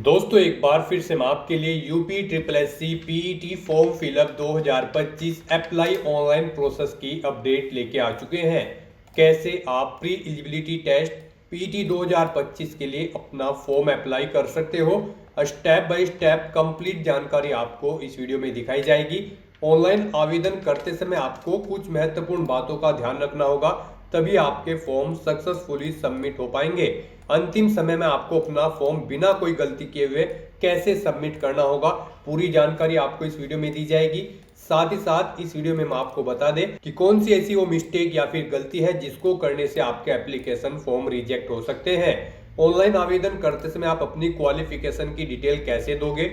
दोस्तों एक बार फिर से मैं आपके लिए UP triple S C PET form fill up 2025 apply online process की अपडेट लेके आ चुके हैं। कैसे आप प्री एलिजिबिलिटी टेस्ट पीईटी 2025 के लिए अपना फॉर्म अप्लाई कर सकते हो, स्टेप बाय स्टेप कंप्लीट जानकारी आपको इस वीडियो में दिखाई जाएगी। ऑनलाइन आवेदन करते समय आपको कुछ महत्वपूर्ण बातों का ध्यान रखना होगा, तभी आपके फॉर्म सक्सेसफुली सबमिट हो पाएंगे। अंतिम समय में आपको अपना फॉर्म बिना कोई गलती किए हुए कैसे सबमिट करना होगा, पूरी जानकारी आपको इस वीडियो में दी जाएगी। साथ ही साथ इस वीडियो में मैं आपको बता दें कि कौन सी ऐसी वो मिस्टेक या फिर गलती है जिसको करने से आपके एप्लीकेशन फॉर्म रिजेक्ट हो सकते हैं। ऑनलाइन आवेदन करते समय आप अपनी क्वालिफिकेशन की डिटेल कैसे दोगे,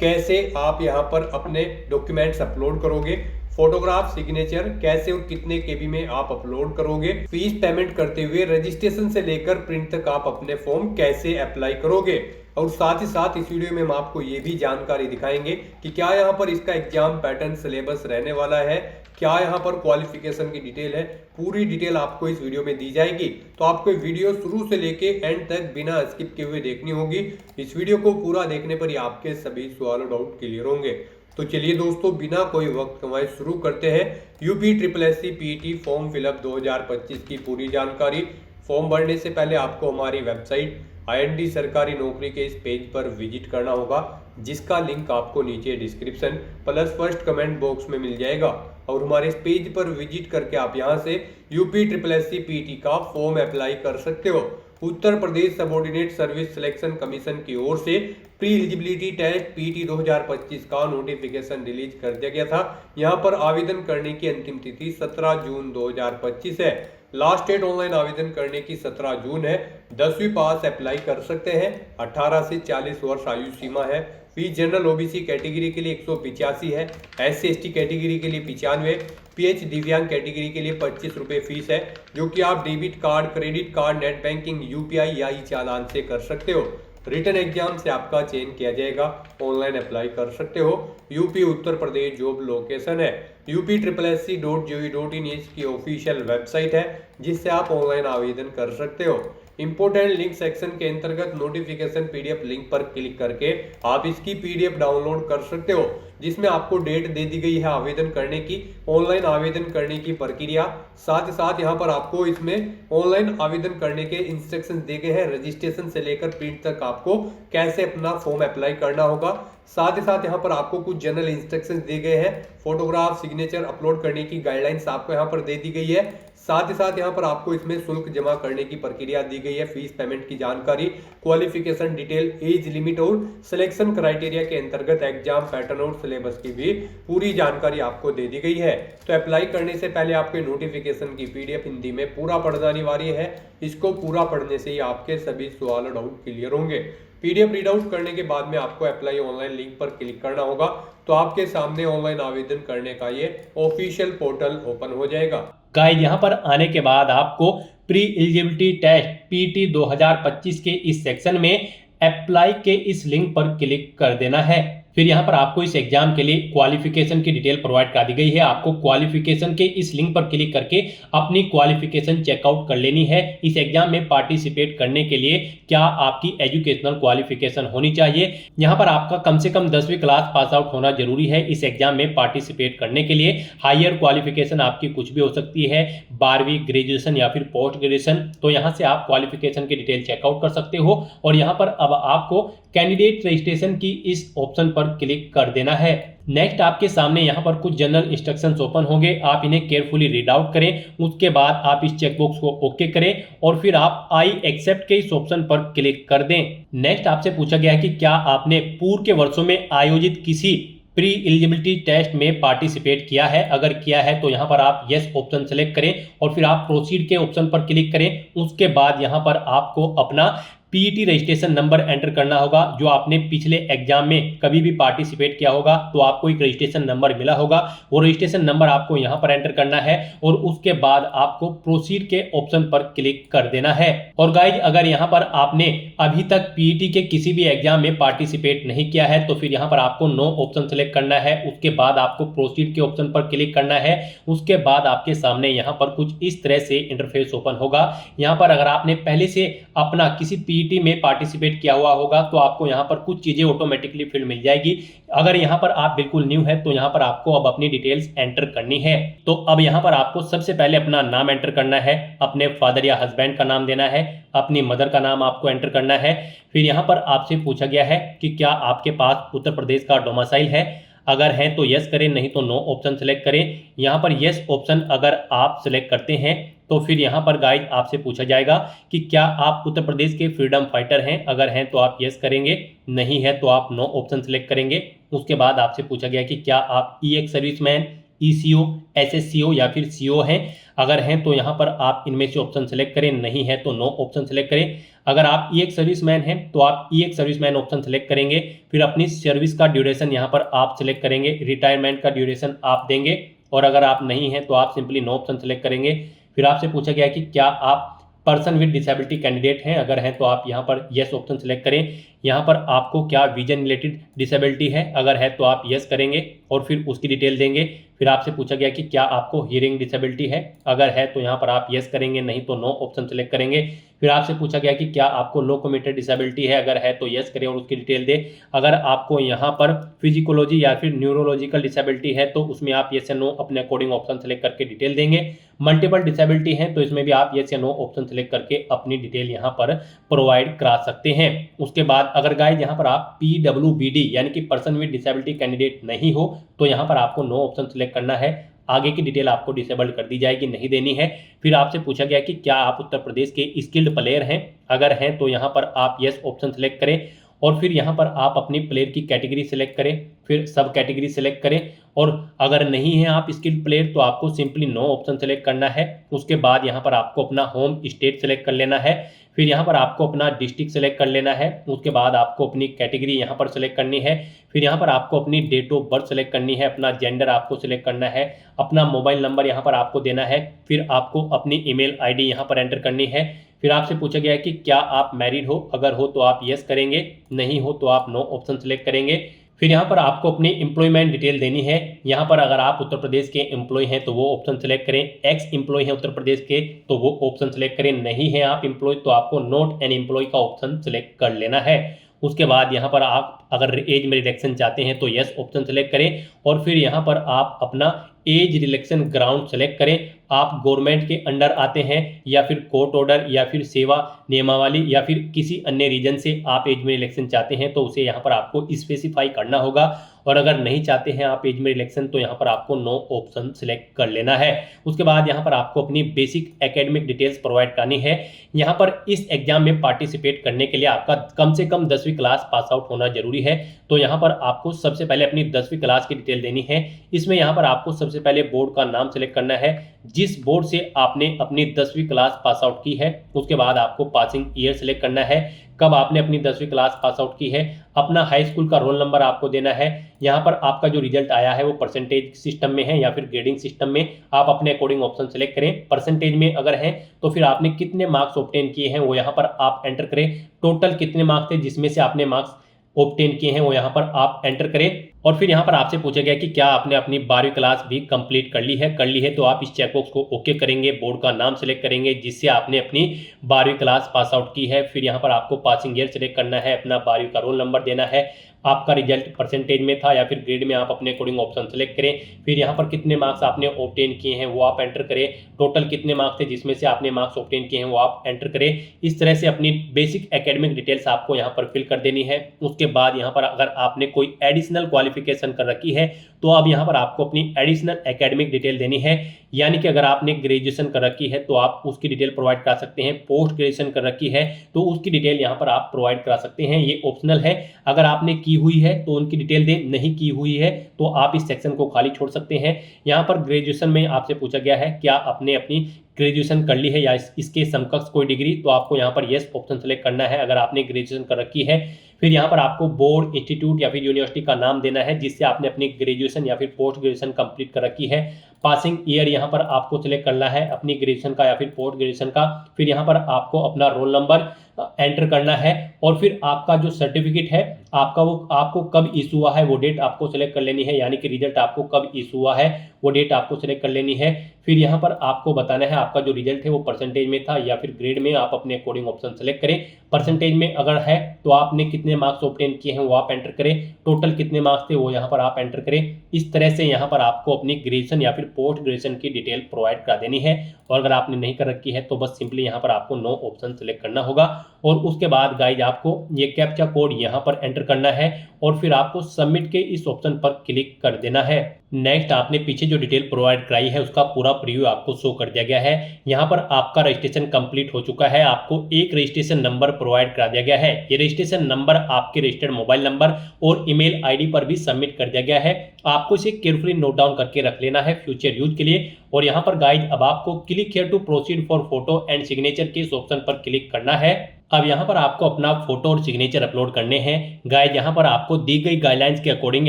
कैसे आप यहाँ पर अपने डॉक्यूमेंट्स अपलोड करोगे, फोटोग्राफ सिग्नेचर कैसे और कितने केबी में आप अपलोड करोगे, फीस पेमेंट करते हुए रजिस्ट्रेशन से लेकर प्रिंट तक आप अपने फॉर्म कैसे अप्लाई करोगे। और साथ ही साथ इस वीडियो में हम आपको ये भी जानकारी दिखाएंगे कि क्या यहाँ पर इसका एग्जाम पैटर्न सिलेबस रहने वाला है, क्या यहाँ पर क्वालिफिकेशन की डिटेल है, पूरी डिटेल आपको इस वीडियो में दी जाएगी। तो आपको वीडियो शुरू से लेके एंड तक बिना स्किप किए हुए देखनी होगी। इस वीडियो को पूरा देखने पर ही आपके सभी सवाल डाउट क्लियर होंगे। तो चलिए दोस्तों बिना कोई वक्त गंवाए शुरू करते हैं UP triple S C PET form fill up 2025 की पूरी जानकारी। फॉर्म भरने से पहले आपको हमारी वेबसाइट IND सरकारी नौकरी के इस पेज पर विजिट करना होगा, जिसका लिंक आपको नीचे description plus first comment box में मिल जाएगा। और हमारे इस पेज पर विजिट करके आप यहां से UP triple S C PET का फॉर्म अप्लाई कर सकते हो। Uttar Pradesh subordinate service selection commission की ओर से प्री एलिजिबिलिटी टेस्ट पीईटी 2025 का नोटिफिकेशन रिलीज कर दिया गया था। यहां पर आवेदन करने की अंतिम तिथि 17 जून 2025 है। लास्ट डेट ऑनलाइन आवेदन करने की 17 जून है। 10वीं पास अप्लाई कर सकते हैं। 18 से 40 वर्ष आयु सीमा है। फीस जनरल ओबीसी कैटेगरी के लिए 185 है, SC/ST कैटेगरी के लिए 95, PH दिव्यांग कैटेगरी के लिए 25 रुपये फीस है, जो कि आप debit card, credit card, net banking, UPI या ई चालान से कर सकते हो। रिटन एग्जाम से आपका चयन किया जाएगा। ऑनलाइन अप्लाई कर सकते हो। UP Uttar Pradesh job location है upSSC.gov.in इसकी ऑफिशियल वेबसाइट है, जिससे आप ऑनलाइन आवेदन कर सकते हो। इंपोर्टेंट लिंक सेक्शन के अंतर्गत नोटिफिकेशन PDF लिंक पर क्लिक करके आप इसकी PDF डाउनलोड कर सकते हो, जिसमें आपको डेट दे दी गई है आवेदन करने की, ऑनलाइन आवेदन करने की प्रक्रिया, साथ ही साथ यहाँ पर आपको इसमें ऑनलाइन आवेदन करने के इंस्ट्रक्शन दिए गए हैं। रजिस्ट्रेशन से लेकर प्रिंट तक आपको कैसे अपना फॉर्म अप्लाई करना होगा। साथ ही साथ यहाँ पर आपको कुछ जनरल इंस्ट्रक्शन दिए गए हैं। फोटोग्राफ सिग्नेचर अपलोड करने की गाइडलाइंस आपको यहाँ पर दे दी गई है। साथ ही साथ यहाँ पर आपको इसमें शुल्क जमा करने की प्रक्रिया दी गई है, फीस पेमेंट की जानकारी, क्वालिफिकेशन डिटेल, एज लिमिट और सिलेक्शन क्राइटेरिया के अंतर्गत एग्जाम पैटर्न और सिलेबस की भी पूरी जानकारी आपको दे दी गई है। तो अप्लाई करने से पहले आपके नोटिफिकेशन की PDF हिंदी में पूरा पढ़ना अनिवार्य है। इसको पूरा पढ़ने से ही आपके सभी सवाल डाउट क्लियर होंगे। PDF रीड आउट करने के बाद में आपको अप्लाई ऑनलाइन लिंक पर क्लिक करना होगा, तो आपके सामने ऑनलाइन आवेदन करने का ये ऑफिशियल पोर्टल ओपन हो जाएगा। गाइस यहाँ पर आने के बाद आपको प्री एलिजिबिलिटी टेस्ट पीईटी 2025 के इस सेक्शन में अप्लाई के इस लिंक पर क्लिक कर देना है। फिर यहाँ पर आपको इस एग्जाम के लिए क्वालिफिकेशन की डिटेल प्रोवाइड कर दी गई है। आपको क्वालिफिकेशन के इस लिंक पर क्लिक करके अपनी क्वालिफिकेशन चेकआउट कर लेनी है। इस एग्जाम में पार्टिसिपेट करने के लिए क्या आपकी एजुकेशनल क्वालिफिकेशन होनी चाहिए। यहाँ पर आपका कम से कम 10वीं क्लास पास आउट होना जरूरी है इस एग्जाम में पार्टिसिपेट करने के लिए। हायर क्वालिफिकेशन आपकी कुछ भी हो सकती है, 12वीं, ग्रेजुएशन या फिर पोस्ट ग्रेजुएशन। तो यहाँ से आप क्वालिफिकेशन की डिटेल चेकआउट कर सकते हो। और यहाँ पर अब आपको कैंडिडेट रजिस्ट्रेशन की इस ऑप्शन पर क्लिक कर देना है। नेक्स्ट आपके सामने यहाँ पर कुछ जनरल इंस्ट्रक्शंस ओपन होंगे, आप इन्हें केयरफुली रीड आउट करें। उसके बाद आप इस चेकबॉक्स को ओके करें और फिर आप आई एक्सेप्ट के इस ऑप्शन पर क्लिक कर दें। नेक्स्ट आपसे पूछा गया है कि क्या आपने पूर्व के वर्षों में आयोजित किसी प्री एलिजिबिलिटी टेस्ट में पार्टिसिपेट किया है। अगर किया है तो यहाँ पर आप यस ऑप्शन सेलेक्ट करें और फिर आप प्रोसीड के ऑप्शन पर क्लिक करें। उसके बाद यहाँ पर आपको अपना पीईटी रजिस्ट्रेशन नंबर एंटर करना होगा। जो आपने पिछले एग्जाम में कभी भी पार्टिसिपेट किया होगा तो आपको एक रजिस्ट्रेशन नंबर मिला होगा, वो रजिस्ट्रेशन नंबर आपको यहाँ पर एंटर करना है और उसके बाद आपको प्रोसीड के ऑप्शन पर क्लिक कर देना है। और गाइज अगर यहाँ पर आपने अभी तक पीईटी के किसी भी एग्जाम में पार्टिसिपेट नहीं किया है तो फिर यहाँ पर आपको नो ऑप्शन सेलेक्ट करना है। उसके बाद आपको प्रोसीड के ऑप्शन पर क्लिक करना है। उसके बाद आपके सामने यहाँ पर कुछ इस तरह से इंटरफेस ओपन होगा। यहाँ पर अगर आपने पहले से अपना किसी पीटी में पार्टिसिपेट किया हुआ होगा तो आपको यहाँ पर कुछ चीज़ें ऑटोमेटिकली फिल मिल जाएगी। अगर यहाँ पर आप बिल्कुल न्यू है तो यहाँ पर आपको अब अपनी डिटेल्स एंटर करनी है। तो अब यहाँ पर आपको सबसे पहले अपना नाम एंटर करना है, अपने फादर या हस्बैंड का नाम देना है, अपनी मदर का नाम आपको एंटर करना है। फिर यहाँ पर आपसे पूछा गया है कि क्या आपके पास उत्तर प्रदेश का डोमिसाइल है। अगर है तो यस करें, नहीं तो नो ऑप्शन सेलेक्ट करें। यहाँ पर यस ऑप्शन अगर आप सेलेक्ट करते हैं तो फिर यहाँ पर गाइज आपसे पूछा जाएगा कि क्या आप उत्तर प्रदेश के फ्रीडम फाइटर हैं। अगर हैं तो आप यस करेंगे, नहीं है तो आप नो ऑप्शन सेलेक्ट करेंगे। उसके बाद आपसे पूछा गया कि क्या आप ईएक्स सर्विसमैन, ईसीओ, एसएससीओ या फिर सीओ हैं। अगर हैं तो यहाँ पर आप इनमें से ऑप्शन सेलेक्ट करें, नहीं है तो नो ऑप्शन सेलेक्ट करें। अगर आप ईएक्स सर्विसमैन हैं तो आप ईएक्स सर्विसमैन ऑप्शन सेलेक्ट करेंगे। फिर अपनी सर्विस का ड्यूरेशन यहाँ पर आप सेलेक्ट करेंगे, रिटायरमेंट का ड्यूरेशन आप देंगे। और अगर आप नहीं हैं तो आप सिंपली नो ऑप्शन सेलेक्ट करेंगे। फिर आपसे पूछा गया कि क्या आप पर्सन विद डिसेबिलिटी कैंडिडेट हैं। अगर हैं तो आप यहाँ पर यस ऑप्शन सेलेक्ट करें। यहाँ पर आपको क्या विजन रिलेटेड डिसेबिलिटी है। अगर है तो आप यस करेंगे और फिर उसकी डिटेल देंगे। फिर आपसे पूछा गया कि क्या आपको हियरिंग डिसेबिलिटी है। अगर है तो यहाँ पर आप यस करेंगे, नहीं तो नो ऑप्शन सेलेक्ट करेंगे। फिर आपसे पूछा गया कि क्या आपको लोकोमोटर डिसेबिलिटी है। अगर है तो यस करें और उसकी डिटेल दें। अगर आपको यहाँ पर फिजिकोलॉजी या फिर न्यूरोलॉजिकल डिसेबिलिटी है तो उसमें आप यस या नो अपने अकॉर्डिंग ऑप्शन सेलेक्ट करके डिटेल देंगे। मल्टीपल डिसेबिलिटी है तो इसमें भी आप यस या नो ऑप्शन सेलेक्ट करके अपनी डिटेल यहाँ पर प्रोवाइड करा सकते हैं। उसके बाद अगर गाइज यहाँ पर आप PWBD यानी कि पर्सन विद डिसेबिलिटी कैंडिडेट नहीं हो तो यहाँ पर आपको नो ऑप्शन सेलेक्ट करना है। आगे की डिटेल आपको डिसेबल्ड कर दी जाएगी, नहीं देनी है। फिर आपसे पूछा गया कि क्या आप उत्तर प्रदेश के स्किल्ड प्लेयर हैं। अगर हैं तो यहाँ पर आप यस ऑप्शन सेलेक्ट करें और फिर यहाँ पर आप अपनी प्लेयर की कैटेगरी सेलेक्ट करें, फिर सब कैटेगरी सेलेक्ट करें। और अगर नहीं है आप स्किल्ड प्लेयर तो आपको सिंपली नो ऑप्शन सेलेक्ट करना है। उसके बाद यहाँ पर आपको अपना होम स्टेट सेलेक्ट कर लेना है। फिर यहाँ पर आपको अपना डिस्ट्रिक्ट सेलेक्ट कर लेना है। उसके बाद आपको अपनी कैटेगरी यहाँ पर सेलेक्ट करनी है। फिर यहाँ पर आपको अपनी डेट ऑफ बर्थ सेलेक्ट करनी है, अपना जेंडर आपको सेलेक्ट करना है, अपना मोबाइल नंबर यहाँ पर आपको देना है। फिर आपको अपनी ईमेल आईडी यहाँ पर एंटर करनी है। फिर आपसे पूछा गया है कि क्या आप मैरिड हो। अगर हो तो आप यस करेंगे, नहीं हो तो आप नो ऑप्शन सेलेक्ट करेंगे। फिर यहाँ पर आपको अपनी एम्प्लॉयमेंट डिटेल देनी है। यहाँ पर अगर आप उत्तर प्रदेश के एम्प्लॉय हैं तो वो ऑप्शन सेलेक्ट करें, एक्स एम्प्लॉय हैं उत्तर प्रदेश के तो वो ऑप्शन सेलेक्ट करें, नहीं है आप एम्प्लॉय तो आपको नॉट एन एम्प्लॉय का ऑप्शन सेलेक्ट कर लेना है। उसके बाद यहाँ पर आप अगर एज में रिडक्शन चाहते हैं तो यस ऑप्शन सेलेक्ट करें और फिर यहाँ पर आप अपना एज रिलेक्शन ग्राउंड सेलेक्ट करें। आप गवर्नमेंट के अंडर आते हैं या फिर कोर्ट ऑर्डर या फिर सेवा नियमावली या फिर किसी अन्य रीजन से आप एज में रिलेक्शन चाहते हैं तो उसे यहाँ पर आपको स्पेसिफाई करना होगा। और अगर नहीं चाहते हैं आप एज में रिलेक्शन तो यहाँ पर आपको नो ऑप्शन सेलेक्ट कर लेना है। उसके बाद यहाँ पर आपको अपनी बेसिक एकेडमिक डिटेल्स प्रोवाइड करनी है। यहाँ पर इस एग्जाम में पार्टिसिपेट करने के लिए आपका कम से कम 10वीं क्लास पास आउट होना जरूरी है। तो यहाँ पर आपको सबसे पहले अपनी 10वीं क्लास की डिटेल देनी है। इसमें यहाँ पर आपको सबसे पहले बोर्ड का नाम सेलेक्ट करना है, जिस बोर्ड से आपने अपनी 10वीं क्लास पास आउट की है। उसके बाद आपको पासिंग ईयर सेलेक्ट करना है, कब आपने अपनी 10वीं क्लास पास आउट की है। अपना हाई स्कूल का रोल नंबर आपको देना है। यहाँ पर आपका जो रिजल्ट आया है वो परसेंटेज सिस्टम में है या फिर ग्रेडिंग सिस्टम में, आप अपने अकॉर्डिंग ऑप्शन सेलेक्ट करें। परसेंटेज में अगर है तो फिर आपने कितने मार्क्स ऑब्टेन किए हैं वो यहाँ पर आप एंटर करें। टोटल कितने मार्क्स थे जिसमें से आपने मार्क्स ऑब्टेन किए हैं वो यहाँ पर आप एंटर करें। और फिर यहाँ पर आपसे पूछा गया कि क्या आपने अपनी 12वीं क्लास भी कंप्लीट कर ली है तो आप इस चेकबॉक्स को ओके करेंगे, बोर्ड का नाम सेलेक्ट करेंगे जिससे आपने अपनी 12वीं क्लास पास आउट की है। फिर यहाँ पर आपको पासिंग ईयर सेलेक्ट करना है, अपना 12वीं का रोल नंबर देना है, आपका रिजल्ट परसेंटेज में था या फिर ग्रेड में, आप अपने अकॉर्डिंग ऑप्शन सेलेक्ट करें। फिर यहाँ पर कितने मार्क्स आपने ऑब्टेन किए हैं वो आप एंटर करें। टोटल कितने मार्क्स थे जिसमें से आपने मार्क्स ऑब्टेन किए हैं वो आप एंटर करें। इस तरह से अपनी बेसिक एकेडमिक डिटेल्स आपको यहाँ पर फिल कर देनी है। उसके बाद यहाँ पर अगर आपने कोई एडिशनल क्वालिफिकेशन कर रखी है तो अब यहाँ पर आपको अपनी एडिशनल एकेडमिक डिटेल देनी है। यानी कि अगर आपने ग्रेजुएशन कर रखी है तो आप उसकी डिटेल प्रोवाइड करा सकते हैं, पोस्ट ग्रेजुएशन कर रखी है तो उसकी डिटेल यहाँ पर आप प्रोवाइड करा सकते हैं, ये ऑप्शनल है। अगर आपने की हुई है तो उनकी डिटेल दें, नहीं की हुई है तो आप इस सेक्शन को खाली छोड़ सकते हैं। यहाँ पर ग्रेजुएशन में आपसे पूछा गया है क्या आपने अपनी ग्रेजुएशन कर ली है या इसके समकक्ष कोई डिग्री, तो आपको यहाँ पर यस ऑप्शन सेलेक्ट करना है अगर आपने ग्रेजुएशन कर रखी है। फिर यहाँ पर आपको बोर्ड, इंस्टीट्यूट या फिर यूनिवर्सिटी का नाम देना है जिससे आपने अपनी ग्रेजुएशन या फिर पोस्ट ग्रेजुएशन कंप्लीट कर रखी है। पासिंग ईयर यहाँ पर आपको सिलेक्ट करना है अपनी ग्रेजुएशन का या फिर पोस्ट ग्रेजुएशन का। फिर यहाँ पर आपको अपना रोल नंबर एंटर करना है और फिर आपका जो सर्टिफिकेट है आपका वो आपको कब इशू हुआ है वो डेट आपको सिलेक्ट कर लेनी है, यानी कि रिजल्ट आपको कब इशू हुआ है वो डेट आपको सिलेक्ट कर लेनी है। फिर यहाँ पर आपको बताना है आपका जो रिजल्ट है वो परसेंटेज में था या फिर ग्रेड में, आप अपने अकॉर्डिंग ऑप्शन सेलेक्ट करें। परसेंटेज में अगर है तो आपने कितने मार्क्स ऑब्टेन किए हैं वो आप एंटर करें, टोटल कितने मार्क्स थे वो यहाँ पर आप एंटर करें। इस तरह से यहाँ पर आपको अपनी ग्रेजुएशन या फिर पोस्ट ग्रेजुएशन की डिटेल प्रोवाइड करा देनी है। और अगर आपने नहीं कर रखी है तो बस सिंपली यहाँ पर आपको नो ऑप्शन सेलेक्ट करना होगा और उसके बाद गाइज आपको ये कैप्चा कोड यहाँ पर एंटर करना है और फिर आपको सबमिट के इस ऑप्शन पर क्लिक कर देना है। नेक्स्ट आपने पीछे जो डिटेल प्रोवाइड कराई है उसका पूरा प्रीव्यू आपको शो कर दिया गया है। यहाँ पर आपका रजिस्ट्रेशन कंप्लीट हो चुका है, आपको एक रजिस्ट्रेशन नंबर प्रोवाइड करा दिया गया है। ये रजिस्ट्रेशन नंबर आपके रजिस्टर्ड मोबाइल नंबर और ईमेल आईडी पर भी सबमिट कर दिया गया है। आपको इसे केयरफुली नोट डाउन करके रख लेना है फ्यूचर यूज के लिए। और यहाँ पर गाइड अब आपको click here to proceed for photo and signature के इस ऑप्शन पर क्लिक करना है। अब यहाँ पर आपको अपना फोटो और सिग्नेचर अपलोड करने हैं। गाइज यहाँ पर आपको दी गई गाइडलाइंस के अकॉर्डिंग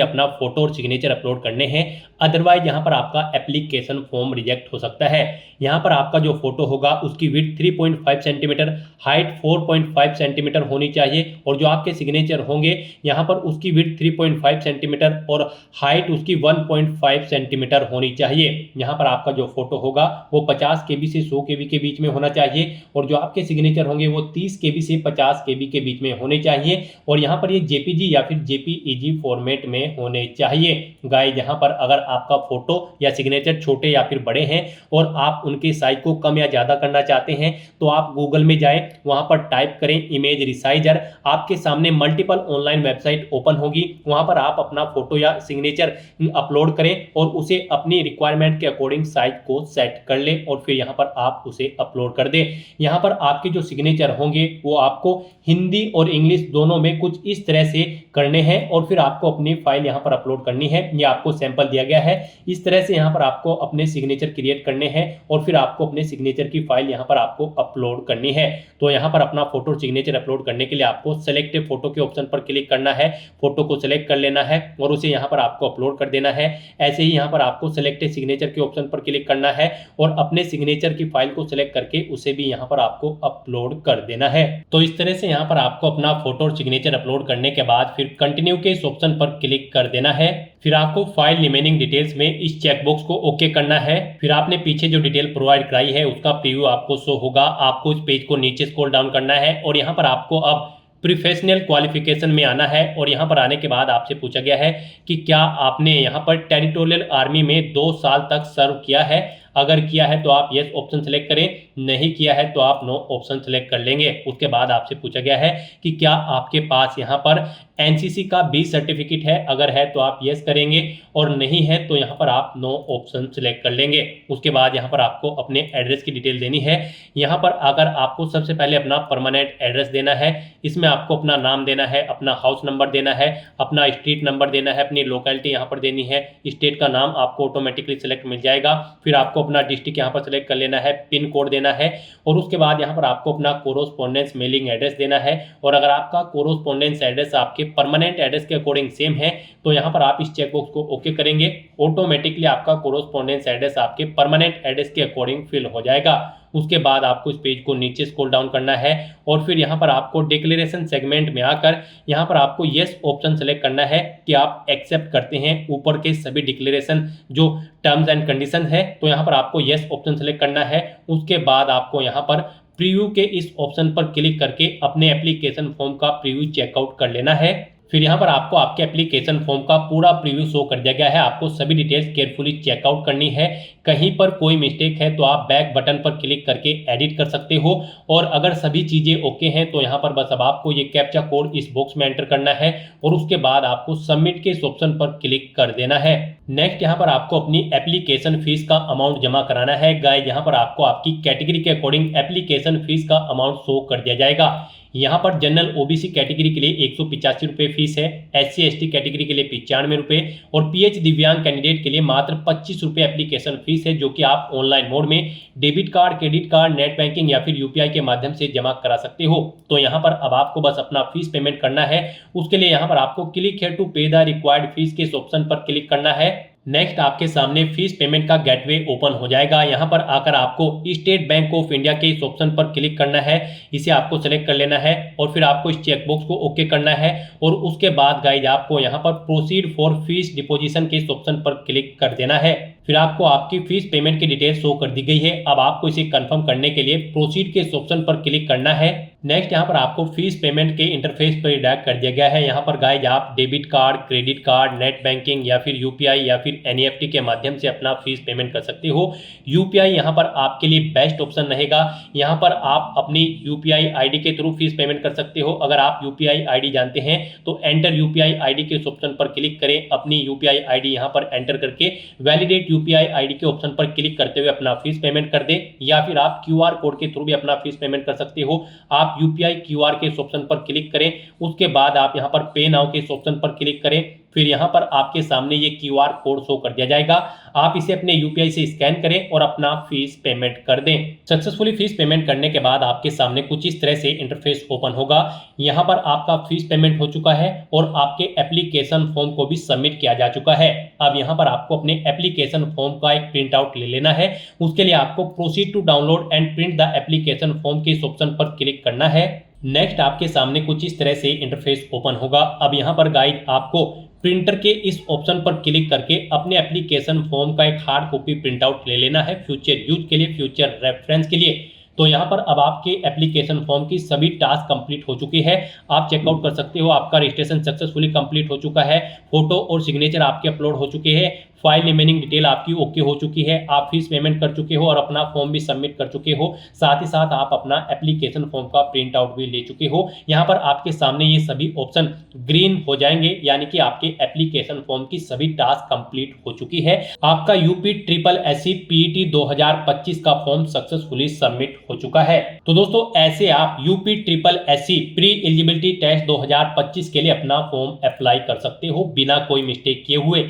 अपना फोटो और सिग्नेचर अपलोड करने हैं, अदरवाइज यहाँ पर आपका एप्लीकेशन फॉर्म रिजेक्ट हो सकता है। यहाँ पर आपका जो फोटो होगा उसकी विड्थ 3.5 सेंटीमीटर, हाइट 4.5 सेंटीमीटर होनी चाहिए और जो आपके सिग्नेचर होंगे यहाँ पर उसकी विड्थ 3.5 सेंटीमीटर और हाइट उसकी 1.5 सेंटीमीटर होनी चाहिए। यहाँ पर आपका जो फोटो होगा वो 50 KB से 100 KB के बीच में होना चाहिए और जो आपके सिग्नेचर होंगे वो 30 KB से 50 KB के बीच में होने चाहिए और यहाँ पर ये JPG या फिर JPEG फॉर्मेट में होने चाहिए। गाइस यहाँ पर अगर आपका फोटो या सिग्नेचर छोटे या फिर बड़े हैं और आप उनके साइज को कम या ज़्यादा करना चाहते हैं तो आप गूगल में जाएं, वहाँ पर टाइप करें इमेज रिसाइजर, आपके सामने मल्टीपल ऑनलाइन वेबसाइट ओपन होगी, वहाँ पर आप अपना फोटो या सिग्नेचर अपलोड करें और उसे अपनी रिक्वायरमेंट के अकॉर्डिंग साइज को सेट कर लें और फिर यहाँ पर आप उसे अपलोड कर दें। यहाँ पर आपके जो सिग्नेचर होंगे वो आपको हिंदी और इंग्लिश दोनों में कुछ इस तरह से करने हैं और फिर आपको अपनी फाइल यहाँ पर अपलोड करनी है। ये आपको सैंपल दिया गया है, इस तरह से यहाँ पर आपको अपने सिग्नेचर क्रिएट करने हैं और फिर आपको अपने सिग्नेचर की फाइल यहाँ पर आपको अपलोड करनी है। तो यहाँ पर अपना फोटो और सिग्नेचर अपलोड करने के लिए आपको सेलेक्ट फोटो के ऑप्शन पर क्लिक करना है, फोटो को सिलेक्ट कर लेना है और उसे यहाँ पर आपको अपलोड कर देना है। ऐसे ही यहाँ पर आपको सेलेक्ट सिग्नेचर के ऑप्शन पर क्लिक करना है और अपने सिग्नेचर की फाइल को सिलेक्ट करके उसे भी यहाँ पर आपको अपलोड कर देना है। तो इस तरह से यहाँ पर आपको अपना फोटो और सिग्नेचर अपलोड करने के बाद फिर कंटिन्यू के इस ऑप्शन पर क्लिक कर देना है। फिर आपको फाइल रिमेनिंग डिटेल्स में इस चेकबॉक्स को ओके करना है। फिर आपने पीछे जो डिटेल प्रोवाइड कराई है उसका प्रीव्यू आपको शो होगा। आपको इस पेज को नीचे स्क्रॉल डाउन करना है और यहाँ पर आपको अब प्रोफेशनल क्वालिफिकेशन में आना है और यहाँ पर आने के बाद आपसे पूछा गया है कि क्या आपने यहाँ पर टेरिटोरियल आर्मी में 2 साल तक सर्व किया है। अगर किया है तो आप यस ऑप्शन सेलेक्ट करें, नहीं किया है तो आप नो ऑप्शन सेलेक्ट कर लेंगे। उसके बाद आपसे पूछा गया है कि क्या आपके पास यहाँ पर एनसीसी का बी सर्टिफिकेट है, अगर है तो आप यस करेंगे और नहीं है तो यहाँ पर आप नो ऑप्शन सेलेक्ट कर लेंगे। उसके बाद यहाँ पर आपको अपने एड्रेस की डिटेल देनी है। यहाँ पर अगर आपको सबसे पहले अपना परमानेंट एड्रेस देना है, इसमें आपको अपना नाम देना है, अपना हाउस नंबर देना है, अपना स्ट्रीट नंबर देना है, अपनी लोकेलिटी यहाँ पर देनी है, स्टेट का नाम आपको ऑटोमेटिकली सिलेक्ट मिल जाएगा। फिर आपको अपना डिस्ट्रिक्ट यहाँ पर सिलेक्ट कर लेना है, पिन कोड देना है और उसके बाद यहाँ पर आपको अपना कोरोस्पोंडेंस मेलिंग एड्रेस देना है। और अगर आपका कोरोस्पोंडेंस एड्रेस आपके परमानेंट एड्रेस के अकॉर्डिंग सेम है तो यहाँ पर आप इस चेकबॉक्स को ओके करेंगे, ऑटोमेटिकली आपका कोरोस्पोंडेंस एड्रेस आपके परमानेंट एड्रेस के अकॉर्डिंग फिल हो जाएगा। उसके बाद आपको इस पेज को नीचे स्क्रॉल डाउन करना है और फिर यहाँ पर आपको डिक्लेरेशन सेगमेंट में आकर यहाँ पर आपको यस ऑप्शन सेलेक्ट करना है कि आप एक्सेप्ट करते हैं ऊपर के सभी डिक्लेरेशन जो टर्म्स एंड कंडीशन है। तो यहाँ पर आपको यस ऑप्शन सेलेक्ट करना है। उसके बाद आपको यहाँ पर प्रीव्यू के इस ऑप्शन पर क्लिक करके अपने एप्लीकेशन फॉर्म का प्रीव्यू चेकआउट कर लेना है। फिर यहाँ पर आपको आपके एप्लीकेशन फॉर्म का पूरा प्रीव्यू शो कर दिया गया है। आपको सभी डिटेल्स केयरफुली चेकआउट करनी है। कहीं पर कोई मिस्टेक है तो आप बैक बटन पर क्लिक करके एडिट कर सकते हो और अगर सभी चीज़ें ओके हैं तो यहाँ पर बस अब आपको ये कैप्चा कोड इस बॉक्स में एंटर करना है और उसके बाद आपको सबमिट के इस ऑप्शन पर क्लिक कर देना है। नेक्स्ट यहाँ पर आपको अपनी एप्लीकेशन फीस का अमाउंट जमा कराना है। गाइस यहाँ पर आपको आपकी कैटेगरी के अकॉर्डिंग एप्लीकेशन फीस का अमाउंट शो कर दिया जाएगा। यहाँ पर जनरल ओबीसी कैटेगरी के लिए 185 रुपये फीस है, SC ST कैटेगरी के लिए 95 रुपये और PH दिव्यांग कैंडिडेट के लिए मात्र 25 रुपये एप्लीकेशन फीस है, जो कि आप ऑनलाइन मोड में debit card, credit card, net banking या फिर UPI के माध्यम से जमा करा सकते हो। तो यहाँ पर अब आपको बस अपना फीस पेमेंट करना है। उसके लिए यहाँ पर आपको क्लिक हियर टू पे द रिक्वायर्ड फीस के इस ऑप्शन पर क्लिक करना है नेक्स्ट आपके सामने फीस पेमेंट का गेटवे ओपन हो जाएगा। यहाँ पर आकर आपको स्टेट बैंक ऑफ इंडिया के इस ऑप्शन पर क्लिक करना है, इसे आपको सेलेक्ट कर लेना है और फिर आपको इस चेकबॉक्स को ओके करना है और उसके बाद गाइज आपको यहाँ पर प्रोसीड फॉर फीस डिपोजिशन के इस ऑप्शन पर क्लिक कर देना है। फिर आपको आपकी फीस पेमेंट की डिटेल शो कर दी गई है। अब आपको इसे कंफर्म करने के लिए प्रोसीड के इस ऑप्शन पर क्लिक करना है। नेक्स्ट यहाँ पर आपको फीस पेमेंट के इंटरफेस पर रिडायरेक्ट कर दिया गया है। यहाँ पर गाइज आप debit card, credit card, net banking या फिर यूपीआई या फिर एनईएफटी के माध्यम से अपना फीस पेमेंट कर सकते हो। यूपीआई यहाँ पर आपके लिए बेस्ट ऑप्शन रहेगा। यहाँ पर आप अपनी यूपीआई आईडी के थ्रू फीस पेमेंट कर सकते हो। अगर आप यूपीआई आईडी जानते हैं तो एंटर यूपीआई आईडी के इस ऑप्शन पर क्लिक करें। अपनी यूपीआई आईडी यहाँ पर एंटर करके वैलिडेट यूपीआई आईडी के ऑप्शन पर क्लिक करते हुए अपना फीस पेमेंट कर दें, या फिर आप क्यूआर कोड के थ्रू भी अपना फीस पेमेंट कर सकते हो। आप यूपीआई क्यूआर के इस ऑप्शन पर क्लिक करें, उसके बाद आप यहां पर पे नाउ के इस ऑप्शन पर क्लिक करें। फिर यहां पर आपके सामने ये क्यूआर कोड शो कर दिया जाएगा। आप इसे अपने यूपीआई से स्कैन करें और अपना फीस पेमेंट कर दें। सक्सेसफुली फीस पेमेंट करने के बाद आपके सामने कुछ इस तरह से इंटरफेस ओपन होगा। यहां पर आपका फीस पेमेंट हो चुका है और आपके एप्लीकेशन फॉर्म को भी सबमिट किया जा चुका है। अब यहां पर आपको अपने एप्लीकेशन फॉर्म का एक प्रिंट आउट ले लेना है। उसके लिए आपको proceed to download and print the application form के इस ऑप्शन पर क्लिक करना है। नेक्स्ट आपके सामने कुछ इस तरह से इंटरफेस ओपन होगा। अब यहां पर गाइड आपको प्रिंटर के इस ऑप्शन पर क्लिक करके अपने एप्लीकेशन फॉर्म का एक हार्ड कॉपी प्रिंट आउट ले लेना है, फ्यूचर यूज के लिए, फ्यूचर रेफरेंस के लिए। तो यहाँ पर अब आपके एप्लीकेशन फॉर्म की सभी टास्क कंप्लीट हो चुकी है। आप चेकआउट कर सकते हो, आपका रजिस्ट्रेशन सक्सेसफुली कंप्लीट हो चुका है, फोटो और सिग्नेचर आपके अपलोड हो चुके हैं, फाइल रिमेनिंग डिटेल आपकी ओके हो चुकी है, आप फीस पेमेंट कर चुके हो और अपना फॉर्म भी सबमिट कर चुके हो। साथ ही साथ आप अपना एप्लीकेशन फॉर्म का प्रिंट आउट भी ले चुके हो। यहाँ पर आपके सामने ये सभी ऑप्शन ग्रीन हो जाएंगे, यानी कि आपके एप्लीकेशन फॉर्म की सभी टास्क कंप्लीट हो चुकी है। आपका यूपी ट्रिपल एससी पीईटी 2025 का फॉर्म सक्सेसफुली सबमिट हो चुका है। तो दोस्तों ऐसे आप UP triple SC pre eligibility test 2025 के लिए अपना फॉर्म अप्लाई कर सकते हो बिना कोई मिस्टेक किए हुए।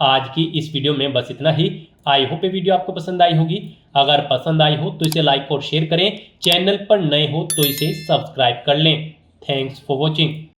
आज की इस वीडियो में बस इतना ही। आई होप ये वीडियो आपको पसंद आई होगी। अगर पसंद आई हो तो इसे लाइक और शेयर करें। चैनल पर नए हो तो इसे सब्सक्राइब कर लें। Thanks for watching.